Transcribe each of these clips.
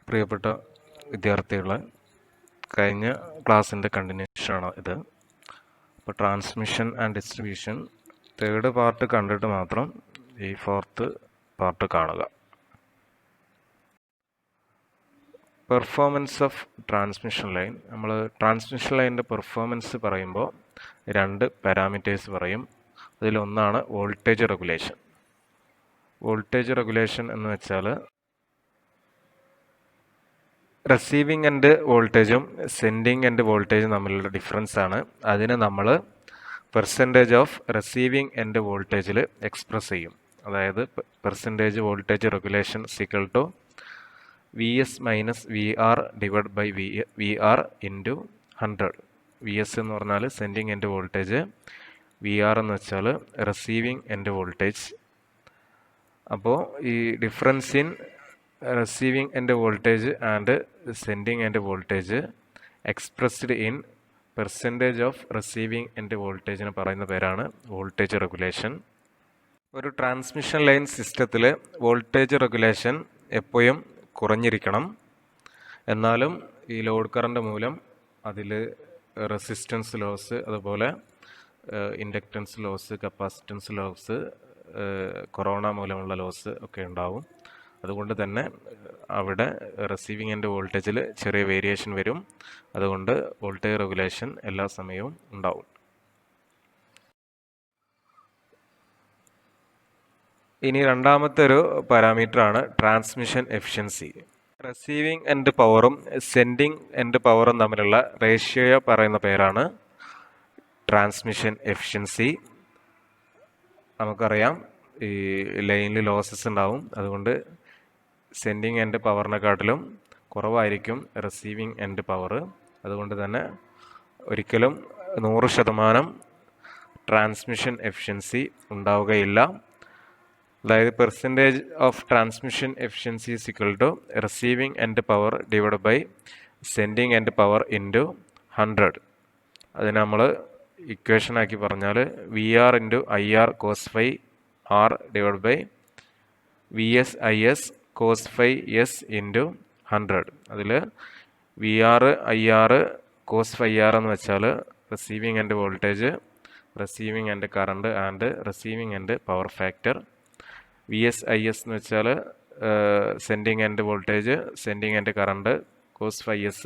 പ്രിയപ്പെട്ട വിദ്യാർത്ഥികളെ, കഴിഞ്ഞ ക്ലാസ്സിൻ്റെ കണ്ടിന്യൂഷനാണ് ഇത്. അപ്പോൾ transmission and distribution third part കണ്ടിട്ട് മാത്രം ഈ ഫോർത്ത് പാർട്ട് കാണുക. Performance of transmission line. നമ്മൾ ട്രാൻസ്മിഷൻ ലൈനിൻ്റെ പെർഫോമൻസ് പറയുമ്പോൾ രണ്ട് പാരാമീറ്റേഴ്സ് പറയും. അതിലൊന്നാണ് വോൾട്ടേജ് റെഗുലേഷൻ. വോൾട്ടേജ് റെഗുലേഷൻ എന്ന് വെച്ചാൽ റിസീവിങ് എൻഡ് വോൾട്ടേജും സെൻഡിങ് എൻഡ് വോൾട്ടേജും തമ്മിലുള്ള ഡിഫറൻസ് ആണ്. അതിന് നമ്മൾ പെർസെൻറ്റേജ് ഓഫ് റിസീവിങ് എൻഡ് വോൾട്ടേജിൽ എക്സ്പ്രസ് ചെയ്യും. അതായത് percentage voltage regulation equal to VS minus VR divide by VR into 100. VS എന്ന് പറഞ്ഞാൽ സെൻഡിങ് എൻഡ് വോൾട്ടേജ്, VR എന്ന് വെച്ചാൽ റിസീവിങ് എൻഡ് വോൾട്ടേജ്. അപ്പോൾ ഈ difference in receiving end voltage and sending end voltage expressed in percentage of receiving end voltage എന്ന് പറയുന്ന പേരാണ് voltage regulation. ഒരു ട്രാൻസ്മിഷൻ ലൈൻ സിസ്റ്റത്തിൽ വോൾട്ടേജ് റെഗുലേഷൻ എപ്പോഴും കുറഞ്ഞിരിക്കണം. എന്നാലും ഈ ലോഡ് കറണ്ട് മൂലം അതിൽ റെസിസ്റ്റൻസ് ലോസ്, അതുപോലെ inductance loss, capacitance loss, corona മൂലമുള്ള ലോസ് ഒക്കെ ഉണ്ടാവും. അതുകൊണ്ട് തന്നെ അവിടെ റിസീവിങ് എൻഡ് വോൾട്ടേജിൽ ചെറിയ വേരിയേഷൻ വരും. അതുകൊണ്ട് വോൾട്ടേജ് റെഗുലേഷൻ എല്ലാ സമയവും ഉണ്ടാവും. ഇനി രണ്ടാമത്തെ ഒരു പാരാമീറ്ററാണ് ട്രാൻസ്മിഷൻ എഫിഷ്യൻസി. റിസീവിങ് എൻഡ് പവറും സെൻഡിങ് എൻഡ് പവറും തമ്മിലുള്ള റേഷ്യോയെ പറയുന്ന പേരാണ് ട്രാൻസ്മിഷൻ എഫിഷ്യൻസി. നമുക്കറിയാം ഈ ലൈനിൽ ലോസസ് ഉണ്ടാവും. അതുകൊണ്ട് സെൻഡിങ് എൻഡ് പവറിനെക്കാട്ടിലും കുറവായിരിക്കും റിസീവിങ് എൻഡ് പവർ. അതുകൊണ്ട് തന്നെ ഒരിക്കലും 100% ട്രാൻസ്മിഷൻ എഫിഷ്യൻസി ഉണ്ടാവുകയില്ല. അതായത് percentage of transmission efficiency is equal to receiving end power divide by sending end power into 100. അതിന് നമ്മൾ ഇക്വേഷൻ ആക്കി പറഞ്ഞാൽ VR into IR cos phi R divide by VS IS cos phi S into 100. അതിൽ VR IR cos phi R എന്ന് വെച്ചാൽ receiving end voltage, receiving end current and receiving end power factor. VS IS എന്ന് വെച്ചാൽ sending end voltage, sending end current, cos phi S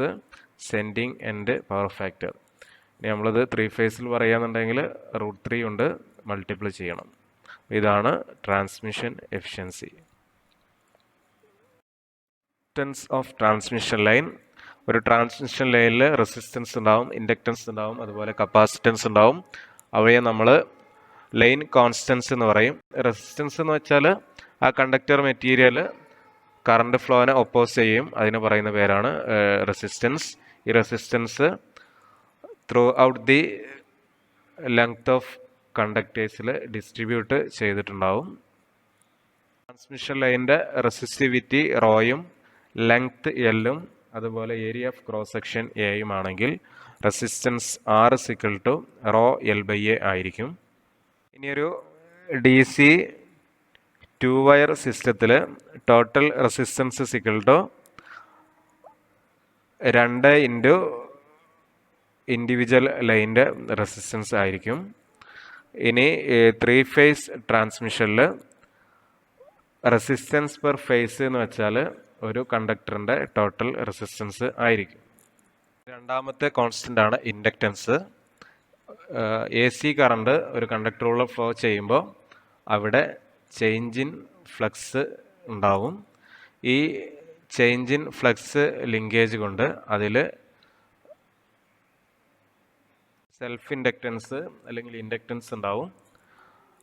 sending end power factor. ഇനി നമ്മളിത് 3 ഫേസിൽ പറയുകയാണെന്നുണ്ടെങ്കിൽ √3 കൊണ്ട് multiply ചെയ്യണം. ഇതാണ് transmission efficiency. Of transmission line. ഒരു ട്രാൻസ്മിഷൻ ലൈനിൽ റെസിസ്റ്റൻസ് ഉണ്ടാവും, ഇൻഡക്റ്റൻസ് ഉണ്ടാവും, അതുപോലെ കപ്പാസിറ്റൻസ് ഉണ്ടാവും. അവയെ നമ്മൾ ലൈൻ കോൺസ്റ്റൻസ് എന്ന് പറയും. റെസിസ്റ്റൻസ് എന്ന് വെച്ചാൽ ആ കണ്ടക്ടർ മെറ്റീരിയൽ കറണ്ട് ഫ്ലോനെ ഒപ്പോസ് ചെയ്യും. അതിന് പറയുന്ന പേരാണ് റെസിസ്റ്റൻസ്. ഈ resistance throughout the length of കണ്ടക്ടേഴ്സിൽ ഡിസ്ട്രിബ്യൂട്ട് ചെയ്തിട്ടുണ്ടാവും. ട്രാൻസ്മിഷൻ ലൈനിൻ്റെ റെസിസ്റ്റിവിറ്റി റോയും ലെങ്ത് Lഉം അതുപോലെ ഏരിയ ഓഫ് ക്രോസ് സെക്ഷൻ Aയും ആണെങ്കിൽ resistance R equal to rho L/A ആയിരിക്കും. ഇനിയൊരു DC 2 വയർ സിസ്റ്റത്തിൽ total resistance equal to 2 into individual ലൈനിൻ്റെ റെസിസ്റ്റൻസ് ആയിരിക്കും. ഇനി 3 ഫേസ് ട്രാൻസ്മിഷനിൽ റെസിസ്റ്റൻസ് പെർ ഫേസ് എന്ന് വെച്ചാൽ ഒരു കണ്ടക്ടറിൻ്റെ ടോട്ടൽ റെസിസ്റ്റൻസ് ആയിരിക്കും. രണ്ടാമത്തെ കോൺസ്റ്റൻ്റ് ആണ് ഇൻഡക്റ്റൻസ്. AC കറണ്ട് ഒരു കണ്ടക്ടറിലൂടെ ഫ്ലോ ചെയ്യുമ്പോൾ അവിടെ ചേഞ്ച് ഇൻ ഫ്ലക്സ് ഉണ്ടാവും. ഈ ചേഞ്ച് ഇൻ ഫ്ലക്സ് ലിങ്കേജ് കൊണ്ട് അതിൽ സെൽഫ് ഇൻഡക്റ്റൻസ് അല്ലെങ്കിൽ ഇൻഡക്റ്റൻസ് ഉണ്ടാവും.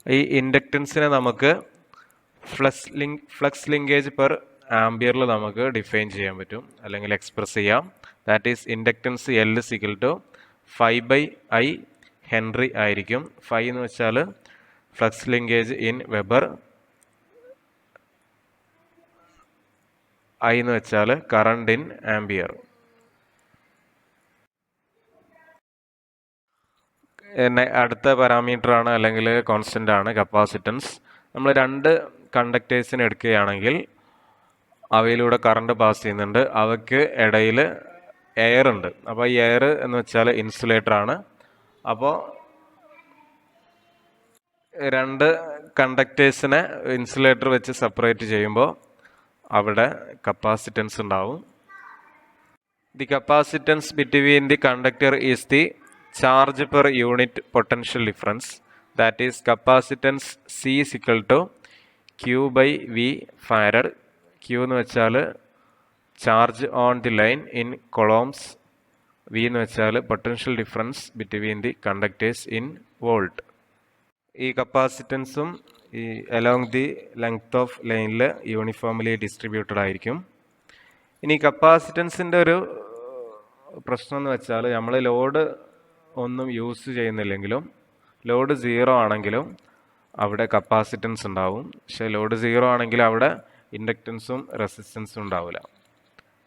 ഈ ഇൻഡക്റ്റൻസിനെ നമുക്ക് ഫ്ലക്സ് ലിങ്കേജ് പെർ ആംബിയറിൽ നമുക്ക് ഡിഫൈൻ ചെയ്യാൻ പറ്റും, അല്ലെങ്കിൽ എക്സ്പ്രസ് ചെയ്യാം. That is inductance L equal to 5/I henry ആയിരിക്കും. 5 എന്ന് വെച്ചാൽ flux linkage in weber, I എന്ന് വെച്ചാൽ കറണ്ട് ഇൻ ആംബിയർ. അടുത്ത പാരാമീറ്റർ ആണ് അല്ലെങ്കിൽ കോൺസ്റ്റൻ്റ് ആണ് കപ്പാസിറ്റൻസ്. നമ്മൾ രണ്ട് കണ്ടക്ടേഴ്സിന് എടുക്കുകയാണെങ്കിൽ അവയിലൂടെ കറണ്ട് പാസ് ചെയ്യുന്നുണ്ട്. അവയ്ക്ക് ഇടയിൽ എയർ ഉണ്ട്. അപ്പോൾ ഈ എയർ എന്ന് വെച്ചാൽ ഇൻസുലേറ്റർ ആണ്. അപ്പോൾ രണ്ട് കണ്ടക്ടേഴ്സിനെ ഇൻസുലേറ്റർ വെച്ച് സെപ്പറേറ്റ് ചെയ്യുമ്പോൾ അവിടെ കപ്പാസിറ്റൻസ് ഉണ്ടാവും. The capacitance between the conductor is the charge per unit potential difference. That is capacitance C is equal to Q by V farad. Q എന്ന് വെച്ചാൽ charge on the line in coulombs. V എന്ന് വെച്ചാൽ potential difference between the conductors in volt. ഈ കപ്പാസിറ്റൻസും ഈ along the length of ലൈനിൽ uniformly distributed ആയിരിക്കും. ഇനി കപ്പാസിറ്റൻസിൻ്റെ ഒരു പ്രശ്നം എന്ന് വെച്ചാൽ നമ്മൾ ലോഡ് ഒന്നും യൂസ് ചെയ്യുന്നില്ലെങ്കിലും ലോഡ് 0 ആണെങ്കിലും അവിടെ കപ്പാസിറ്റൻസ് ഉണ്ടാവും. പക്ഷേ ലോഡ് 0 ആണെങ്കിൽ അവിടെ ഇൻഡക്റ്റൻസും റെസിസ്റ്റൻസും ഉണ്ടാവില്ല.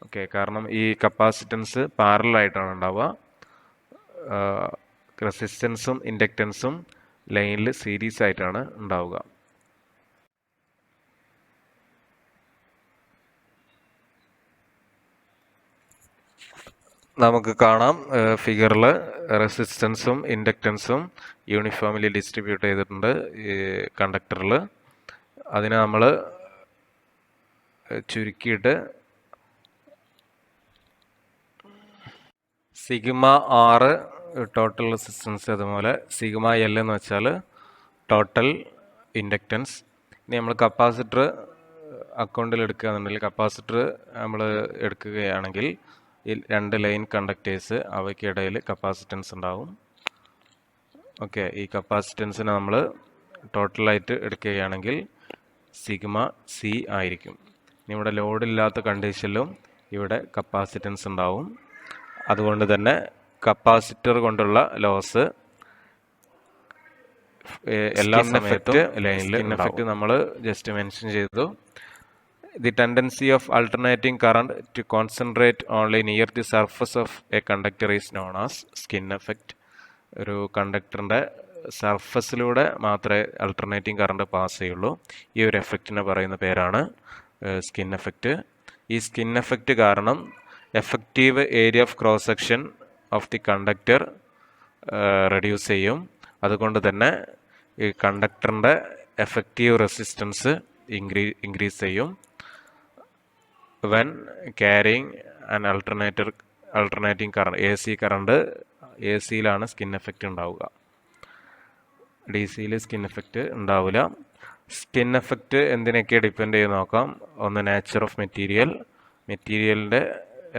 ഓക്കെ, കാരണം ഈ കപ്പാസിറ്റൻസ് പാരലായിട്ടാണ് ഉണ്ടാവുക. റെസിസ്റ്റൻസും ഇൻഡക്റ്റൻസും ലൈനിൽ സീരീസ് ആയിട്ടാണ് ഉണ്ടാവുക. നമുക്ക് കാണാം ഫിഗറിൽ റെസിസ്റ്റൻസും ഇൻഡക്റ്റൻസും യൂണിഫോംലി ഡിസ്ട്രിബ്യൂട്ട് ചെയ്തിട്ടുണ്ട് ഈ കണ്ടക്ടറിൽ. അതിനെ നമ്മൾ ചുരുക്കിയിട്ട് സിഗ്മ ആറ് ടോട്ടൽ റെസിസ്റ്റൻസ്, അതുപോലെ സിഗ്മ എൽ എന്ന് വെച്ചാൽ ടോട്ടൽ ഇൻഡക്റ്റൻസ്. ഇനി നമ്മൾ കപ്പാസിറ്റർ അക്കൗണ്ടിൽ എടുക്കുകയാണെന്നുണ്ടെങ്കിൽ കപ്പാസിറ്റർ നമ്മൾ എടുക്കുകയാണെങ്കിൽ ഈ രണ്ട് ലൈൻ കണ്ടക്ടേഴ്സ് അവയ്ക്കിടയിൽ കപ്പാസിറ്റൻസ് ഉണ്ടാവും. ഓക്കെ, ഈ കപ്പാസിറ്റൻസിനെ നമ്മൾ ടോട്ടലായിട്ട് എടുക്കുകയാണെങ്കിൽ സിഗ്മ സി ആയിരിക്കും. ഇനി ഇവിടെ ലോഡില്ലാത്ത കണ്ടീഷനിലും ഇവിടെ കപ്പാസിറ്റൻസ് ഉണ്ടാവും. അതുകൊണ്ട് തന്നെ കപ്പാസിറ്റർ കൊണ്ടുള്ള ലോസ് എല്ലാ സമയത്തും ലൈനിൽ എഫക്റ്റ് നമ്മൾ ജസ്റ്റ് മെൻഷൻ ചെയ്തു. The tendency of alternating current to concentrate only near the surface of a conductor is known as skin effect. ഒരു കണ്ടക്ടറിൻ്റെ സർഫസിലൂടെ മാത്രമേ അൾട്ടർനേറ്റിംഗ് കറണ്ട് പാസ് ചെയ്യുള്ളൂ. ഈ ഒരു എഫക്റ്റിനെ പറയുന്ന പേരാണ് സ്കിൻ എഫക്റ്റ്. ഈ സ്കിൻ എഫക്റ്റ് കാരണം effective area of cross section of the conductor reduce ചെയ്യും. അതുകൊണ്ട് തന്നെ ഈ കണ്ടക്ടറിൻ്റെ എഫക്റ്റീവ് റെസിസ്റ്റൻസ് ഇൻക്രീസ് ചെയ്യും. When carrying an alternating current, A C current, A സിയിലാണ് സ്കിൻ എഫക്റ്റ് ഉണ്ടാവുക. ഡി സിയിൽ സ്കിൻ എഫക്റ്റ് ഉണ്ടാവില്ല. സ്കിൻ എഫക്റ്റ് എന്തിനൊക്കെ ഡിപ്പെൻഡ് ചെയ്ത് നോക്കാം. ഒന്ന് നേച്ചർ ഓഫ് മെറ്റീരിയലിൻ്റെ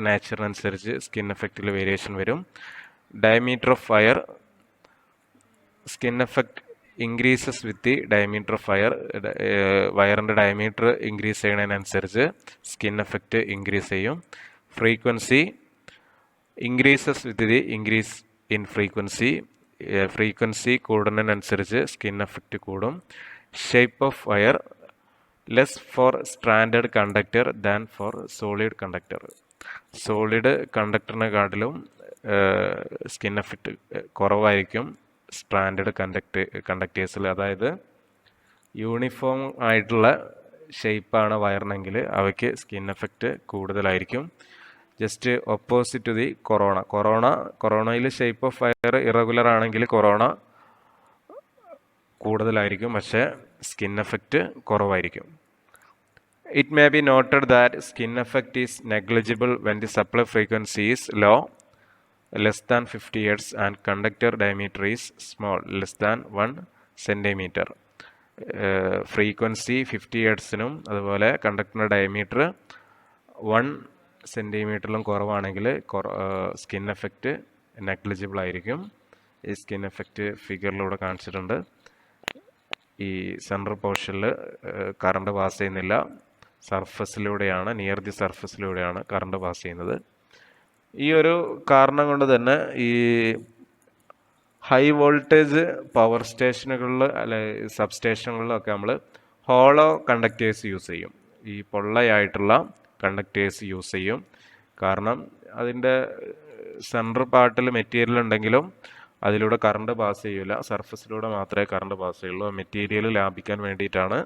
നേച്ചറിനനുസരിച്ച് സ്കിൻ എഫക്റ്റിൽ വേരിയേഷൻ വരും. Diameter of wire, skin effect increases with the diameter of wire. വയറിൻ്റെ ഡയമീറ്റർ ഇൻക്രീസ് ചെയ്യുന്നതിനനുസരിച്ച് സ്കിൻ എഫക്റ്റ് ഇൻക്രീസ് ചെയ്യും. Frequency increases with the increase in frequency. Frequency കൂടുന്നതിനനുസരിച്ച് സ്കിൻ എഫക്റ്റ് കൂടും. Shape of wire, less for stranded conductor than for solid conductor. Solid കണ്ടക്ടറിനെക്കാട്ടിലും skin effect കുറവായിരിക്കും stranded കണ്ടക്ടേഴ്സിൽ. അതായത് uniform ആയിട്ടുള്ള ഷേപ്പാണ് വയറിനെങ്കിൽ അവയ്ക്ക് സ്കിൻ എഫക്റ്റ് കൂടുതലായിരിക്കും. ജസ്റ്റ് ഓപ്പോസിറ്റ് ടു ദി കൊറോണയിൽ ഷേപ്പ് ഓഫ് വയർ ഇറഗുലർ ആണെങ്കിൽ കൊറോണ കൂടുതലായിരിക്കും, പക്ഷേ സ്കിൻ എഫക്റ്റ് കുറവായിരിക്കും. It may be noted that skin effect is negligible when the supply frequency is low, less than 50 Hz, and conductor diameter is small, less than 1 centimeter. Frequency 50 ഹെർട്സിനും അതുപോലെ കണ്ടക്ടറിൻ്റെ diameter 1 സെൻറ്റിമീറ്ററിലും കുറവാണെങ്കിൽ skin effect negligible ആയിരിക്കും. ഈ skin effect ഫിഗറിലൂടെ കാണിച്ചിട്ടുണ്ട്. ഈ central പോർഷനിൽ current pass ചെയ്യുന്നില്ല, സർഫസിലൂടെയാണ്, near the സർഫസിലൂടെയാണ് current pass ചെയ്യുന്നത്. ഈ ഒരു കാരണം കൊണ്ട് തന്നെ ഈ ഹൈ വോൾട്ടേജ് പവർ സ്റ്റേഷനുകളിൽ അല്ലെ സബ് സ്റ്റേഷനുകളിലൊക്കെ നമ്മൾ ഹോളോ കണ്ടക്ടേഴ്സ് യൂസ് ചെയ്യും. ഈ പൊള്ളയായിട്ടുള്ള കണ്ടക്ടേഴ്സ് യൂസ് ചെയ്യും. കാരണം അതിൻ്റെ സെൻട്രൽ പാർട്ടിൽ മെറ്റീരിയൽ ഉണ്ടെങ്കിലും അതിലൂടെ കറണ്ട് പാസ് ചെയ്യില്ല, സർഫസിലൂടെ മാത്രമേ കറണ്ട് പാസ് ചെയ്യുള്ളൂ. മെറ്റീരിയൽ ലാഭിക്കാൻ വേണ്ടിയിട്ടാണ്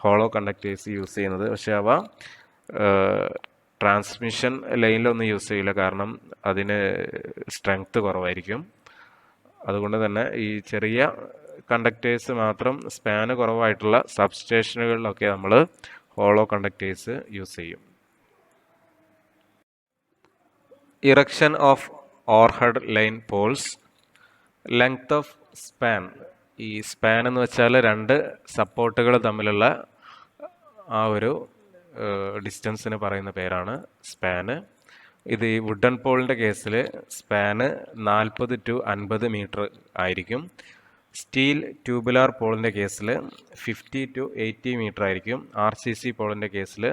ഹോളോ കണ്ടക്ടേഴ്സ് യൂസ് ചെയ്യുന്നത്. പക്ഷേ അവ ട്രാൻസ്മിഷൻ ലൈനിലൊന്നും യൂസ് ചെയ്യില്ല, കാരണം അതിന് സ്ട്രെങ്ത് കുറവായിരിക്കും. അതുകൊണ്ട് തന്നെ ഈ ചെറിയ കണ്ടക്ടേഴ്സ് മാത്രം, സ്പാന് കുറവായിട്ടുള്ള സബ്സ്റ്റേഷനുകളിലൊക്കെ നമ്മൾ ഹോളോ കണ്ടക്ടേഴ്സ് യൂസ് ചെയ്യും. Erection of overhead line poles. Length of span. ഈ സ്പാൻ എന്ന് വെച്ചാൽ രണ്ട് സപ്പോർട്ടുകൾ തമ്മിലുള്ള ആ ഒരു ഡിസ്റ്റൻസിന് പറയുന്ന പേരാണ് സ്പാന്. ഇത് ഈ വുഡൻ പോളിൻ്റെ കേസിൽ സ്പാന് 40 to 50 മീറ്റർ ആയിരിക്കും. സ്റ്റീൽ ട്യൂബുലാർ പോളിൻ്റെ കേസിൽ 50 to 80 മീറ്റർ ആയിരിക്കും. RCC പോളിൻ്റെ കേസിൽ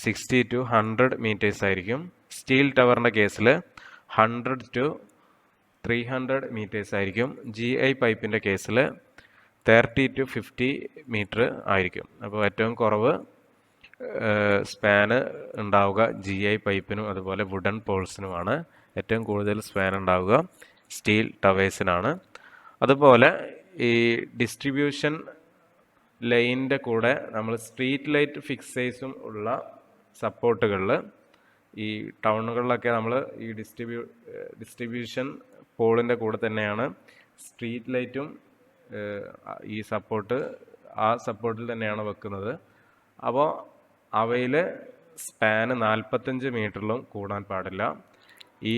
60 to 100 മീറ്റേഴ്സ് ആയിരിക്കും. സ്റ്റീൽ ടവറിൻ്റെ കേസിൽ 100 to 300 മീറ്റേഴ്സ് ആയിരിക്കും. GI പൈപ്പിൻ്റെ കേസിൽ 30 to 50 മീറ്റർ ആയിരിക്കും. അപ്പോൾ ഏറ്റവും കുറവ് സ്പാന് ഉണ്ടാവുക GI പൈപ്പിനും അതുപോലെ വുഡൻ പോൾസിനുമാണ്. ഏറ്റവും കൂടുതൽ സ്പാൻ ഉണ്ടാവുക സ്റ്റീൽ ടവേഴ്സിനാണ്. അതുപോലെ ഈ ഡിസ്ട്രിബ്യൂഷൻ ലൈനിൻ്റെ കൂടെ നമ്മൾ സ്ട്രീറ്റ് ലൈറ്റ് ഫിക്സേഴ്സും ഉള്ള സപ്പോർട്ടുകളിൽ, ഈ ടൗണുകളിലൊക്കെ നമ്മൾ ഈ ഡിസ്ട്രിബ്യൂഷൻ പോളിൻ്റെ കൂടെ തന്നെയാണ് സ്ട്രീറ്റ് ലൈറ്റും ഈ സപ്പോർട്ടിൽ തന്നെയാണ് വെക്കുന്നത്. അപ്പോൾ അവയിൽ സ്പാന് 45 മീറ്ററിലും കൂടാൻ പാടില്ല. ഈ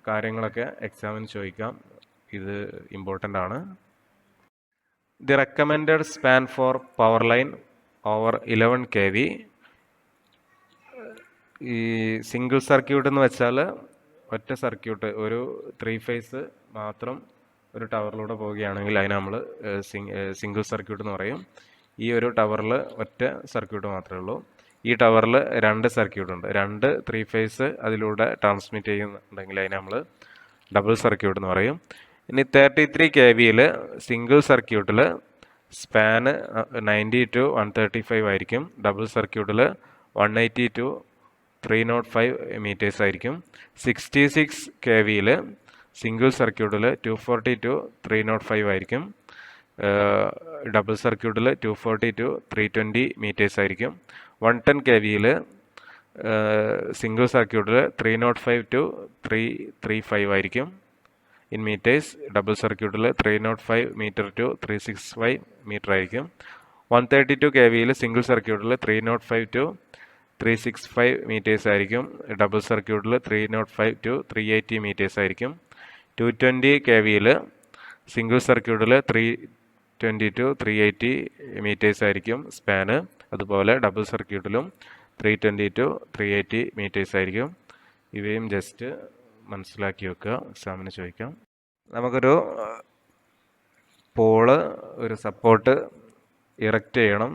കാര്യങ്ങളൊക്കെ എക്സാമിന് ചോദിക്കാം, ഇത് ഇമ്പോർട്ടൻ്റ് ആണ്. The recommended span for power line over 11 kV. ഈ സിംഗിൾ സർക്യൂട്ട് എന്ന് വെച്ചാൽ ഒറ്റ സർക്യൂട്ട്, ഒരു 3 ഫേസ് മാത്രം ഒരു ടവറിലൂടെ പോവുകയാണെങ്കിൽ അതിന് നമ്മൾ സിംഗിൾ സർക്യൂട്ട് എന്ന് പറയും. ഈ ഒരു ടവറിൽ ഒറ്റ സർക്യൂട്ട് മാത്രമേ ഉള്ളൂ. ഈ ടവറിൽ 2 സർക്യൂട്ട് ഉണ്ട്, 2 3 ഫേസ് അതിലൂടെ ട്രാൻസ്മിറ്റ് ചെയ്യുന്നുണ്ടെങ്കിൽ അതിന് നമ്മൾ ഡബിൾ സർക്യൂട്ട് എന്ന് പറയും. ഇനി 33 kVയിൽ സിംഗിൾ സർക്യൂട്ടിൽ സ്പാന് 90 to 135 ആയിരിക്കും. ഡബിൾ സർക്യൂട്ടിൽ 180 to 305 മീറ്റേഴ്സ് ആയിരിക്കും. 66 kVയിൽ സിംഗിൾ സർക്യൂട്ടിൽ 240 to 305 ആയിരിക്കും. ഡബിൾ സർക്യൂട്ടിൽ 240 to 320 മീറ്റേഴ്സ് ആയിരിക്കും. 110 kVയിൽ സിംഗിൾ സർക്യൂട്ടിൽ 305 to 335 ആയിരിക്കും ഇൻ മീറ്റേഴ്സ്. ഡബിൾ സർക്യൂട്ടിൽ 305 മീറ്റർ to 365 മീറ്റർ ആയിരിക്കും. 132 kVയിൽ സിംഗിൾ സർക്യൂട്ടിൽ 305 to 365 മീറ്റേഴ്സ് ആയിരിക്കും. ഡബിൾ സർക്യൂട്ടിൽ 305 to 380 മീറ്റേഴ്സ് ആയിരിക്കും. 220 kVയിൽ സിംഗിൾ സർക്യൂട്ടിൽ 320 to 380 മീറ്റേഴ്സ് ആയിരിക്കും സ്പാന്. അതുപോലെ ഡബിൾ സർക്യൂട്ടിലും 320 to 380 മീറ്റേഴ്സ് ആയിരിക്കും. ഇവയും ജസ്റ്റ് മനസ്സിലാക്കി വെക്കുക, എക്സാമിന് ചോദിക്കാം. നമുക്കൊരു പോള്, ഒരു സപ്പോർട്ട് ഇറക്റ്റ് ചെയ്യണം,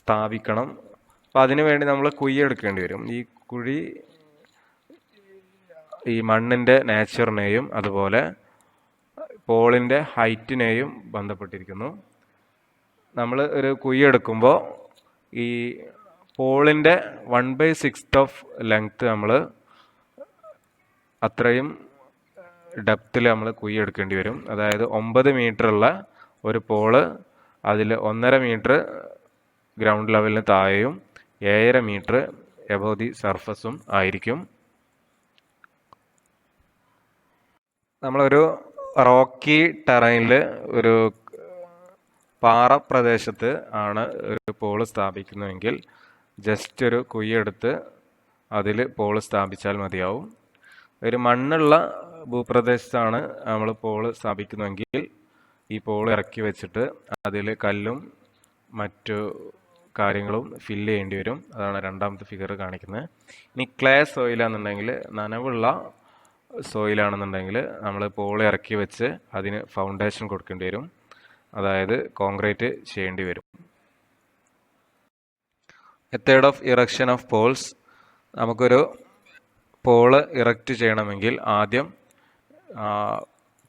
സ്ഥാപിക്കണം. അപ്പം അതിനു വേണ്ടി നമ്മൾ കുഴി എടുക്കേണ്ടി വരും. ഈ കുഴി ഈ മണ്ണിൻ്റെ നേച്ചറിനെയും അതുപോലെ പോളിൻ്റെ ഹൈറ്റിനെയും ബന്ധപ്പെട്ടിരിക്കുന്നു. നമ്മൾ ഒരു കുഴി എടുക്കുമ്പോൾ ഈ പോളിൻ്റെ 1/6 ഓഫ് ലെങ്ത്ത് നമ്മൾ അത്രയും ഡെപ്തിൽ നമ്മൾ കുഴി എടുക്കേണ്ടി വരും. അതായത് 9 മീറ്ററുള്ള ഒരു പോള് അതിൽ 1.5 മീറ്റർ ഗ്രൗണ്ട് ലെവലിന് താഴെയും 7.5 മീറ്റർ എബോവ് ദി സർഫസും ആയിരിക്കും. നമ്മളൊരു റോക്കി ടെറൈനിൽ, ഒരു പാറ പ്രദേശത്ത് ആണ് ഒരു പോള് സ്ഥാപിക്കുന്നതെങ്കിൽ ജസ്റ്റ് ഒരു കുഴിയെടുത്ത് അതിൽ പോള് സ്ഥാപിച്ചാൽ മതിയാവും. ഒരു മണ്ണുള്ള ഭൂപ്രദേശത്താണ് നമ്മൾ പോള് സ്ഥാപിക്കുന്നതെങ്കിൽ ഈ പോള് ഇറക്കി വെച്ചിട്ട് അതിൽ കല്ലും മറ്റു കാര്യങ്ങളും ഫില്ല് ചെയ്യേണ്ടി വരും. അതാണ് രണ്ടാമത്തെ ഫിഗർ കാണിക്കുന്നത്. ഇനി ക്ലേ സോയിലാണെന്നുണ്ടെങ്കിൽ, നനവുള്ള സോയിലാണെന്നുണ്ടെങ്കിൽ നമ്മൾ പോള് ഇറക്കി വെച്ച് അതിന് ഫൗണ്ടേഷൻ കൊടുക്കേണ്ടി വരും, അതായത് കോൺക്രീറ്റ് ചെയ്യേണ്ടി വരും. Method of erection of Paul's. നമുക്കൊരു പോള് ഇറക്റ്റ് ചെയ്യണമെങ്കിൽ ആദ്യം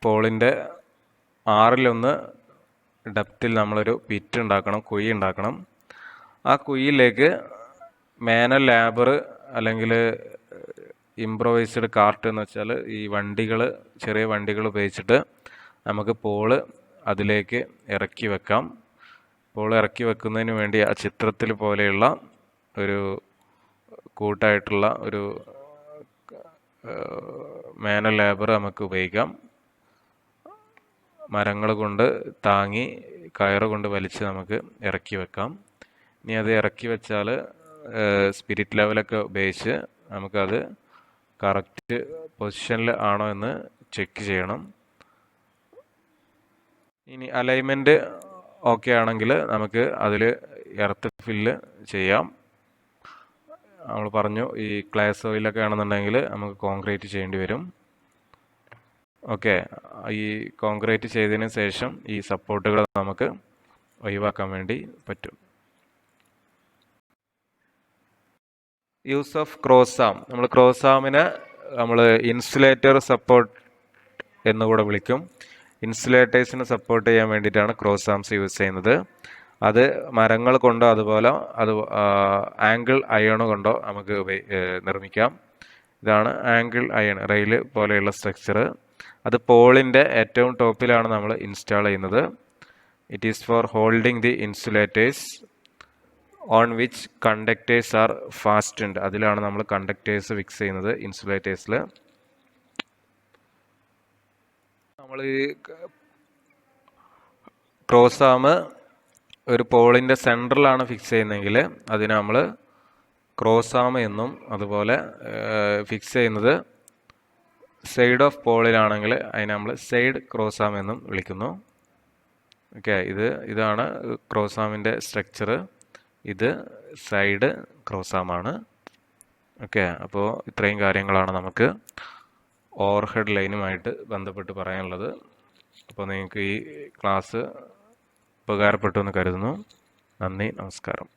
പോളിൻ്റെ 6/1 ഡെപ്തിൽ നമ്മളൊരു പിറ്റ് ഉണ്ടാക്കണം, കുഴി ഉണ്ടാക്കണം. ആ കുഴിയിലേക്ക് മാനുവൽ ലേബർ അല്ലെങ്കിൽ ഇംപ്രൊവൈസ്ഡ് കാർട്ട് എന്ന് വെച്ചാൽ ഈ വണ്ടികൾ, ചെറിയ വണ്ടികൾ ഉപയോഗിച്ചിട്ട് നമുക്ക് പോള് അതിലേക്ക് ഇറക്കി വെക്കാം. പോള് ഇറക്കി വെക്കുന്നതിന് വേണ്ടി ആ ചിത്രത്തിൽ പോലെയുള്ള ഒരു കൂട്ടായിട്ടുള്ള ഒരു മാനുവൽ ലേബർ നമുക്ക് ഉപയോഗിക്കാം. മരങ്ങൾ കൊണ്ട് താങ്ങി കയറ് കൊണ്ട് വലിച്ച് നമുക്ക് ഇറക്കി വെക്കാം. ഇനി അത് ഇറക്കി വെച്ചാൽ സ്പിരിറ്റ് ലെവലൊക്കെ ഉപയോഗിച്ച് നമുക്കത് കറക്റ്റ് പൊസിഷനിൽ ആണോ എന്ന് ചെക്ക് ചെയ്യണം. ഇനി അലൈൻമെൻറ്റ് ഓക്കെ ആണെങ്കിൽ നമുക്ക് അതിൽ എർത്ത് ഫില്ല് ചെയ്യാം. നമ്മൾ പറഞ്ഞു ഈ ക്ലേ സോയിലൊക്കെ ആണെന്നുണ്ടെങ്കിൽ നമുക്ക് കോൺക്രീറ്റ് ചെയ്യേണ്ടി വരും. ഓക്കെ, ഈ കോൺക്രീറ്റ് ചെയ്തതിന് ശേഷം ഈ സപ്പോർട്ടുകൾ നമുക്ക് ഒഴിവാക്കാൻ വേണ്ടി പറ്റും. യൂസ് ഓഫ് ക്രോസ് ആം. നമ്മൾ ക്രോസ് ആമിനെ നമ്മൾ ഇൻസുലേറ്റർ സപ്പോർട്ട് എന്നുകൂടെ വിളിക്കും. ഇൻസുലേറ്റേഴ്സിനെ സപ്പോർട്ട് ചെയ്യാൻ വേണ്ടിയിട്ടാണ് ക്രോസ് ആംസ് യൂസ് ചെയ്യുന്നത്. അത് മരങ്ങൾ കൊണ്ടോ അതുപോലെ ആംഗിൾ അയൺ കൊണ്ടോ നമുക്ക് നിർമ്മിക്കാം. ഇതാണ് ആംഗിൾ അയൺ റെയിൽ പോലെയുള്ള സ്ട്രക്ചർ. അത് പോളിൻ്റെ ഏറ്റവും ടോപ്പിലാണ് നമ്മൾ ഇൻസ്റ്റാൾ ചെയ്യുന്നത്. It is for holding the insulators on which conductors are fastened. അതിലാണ് നമ്മൾ കണ്ടക്ടേഴ്സ് ഫിക്സ് ചെയ്യുന്നത് ഇൻസുലേറ്റേഴ്സിൽ. നമ്മൾ ഈ ക്രോസ് ആം ഒരു പോളിൻ്റെ സെൻറ്ററിലാണ് ഫിക്സ് ചെയ്യുന്നതെങ്കിൽ അതിനെ നമ്മൾ ക്രോസ് ആം എന്നും, അതുപോലെ ഫിക്സ് ചെയ്യുന്നത് സൈഡ് ഓഫ് പോളിലാണെങ്കിൽ അതിനെ നമ്മൾ സൈഡ് ക്രോസ് ആം എന്നും വിളിക്കുന്നു. ഓക്കെ, ഇതാണ് ക്രോസ് ആമിൻ്റെ സ്ട്രക്ചർ. ഇത് സൈഡ് ക്രോസ് ആമാണ്. ഓക്കെ, അപ്പോൾ ഇത്രയും കാര്യങ്ങളാണ് നമുക്ക് ഓവർഹെഡ് ലൈനുമായിട്ട് ബന്ധപ്പെട്ട് പറയാനുള്ളത്. അപ്പോൾ നിങ്ങൾക്ക് ഈ ക്ലാസ് ഉപകാരപ്പെട്ടു എന്ന് കരുതുന്നു. നന്ദി, നമസ്കാരം.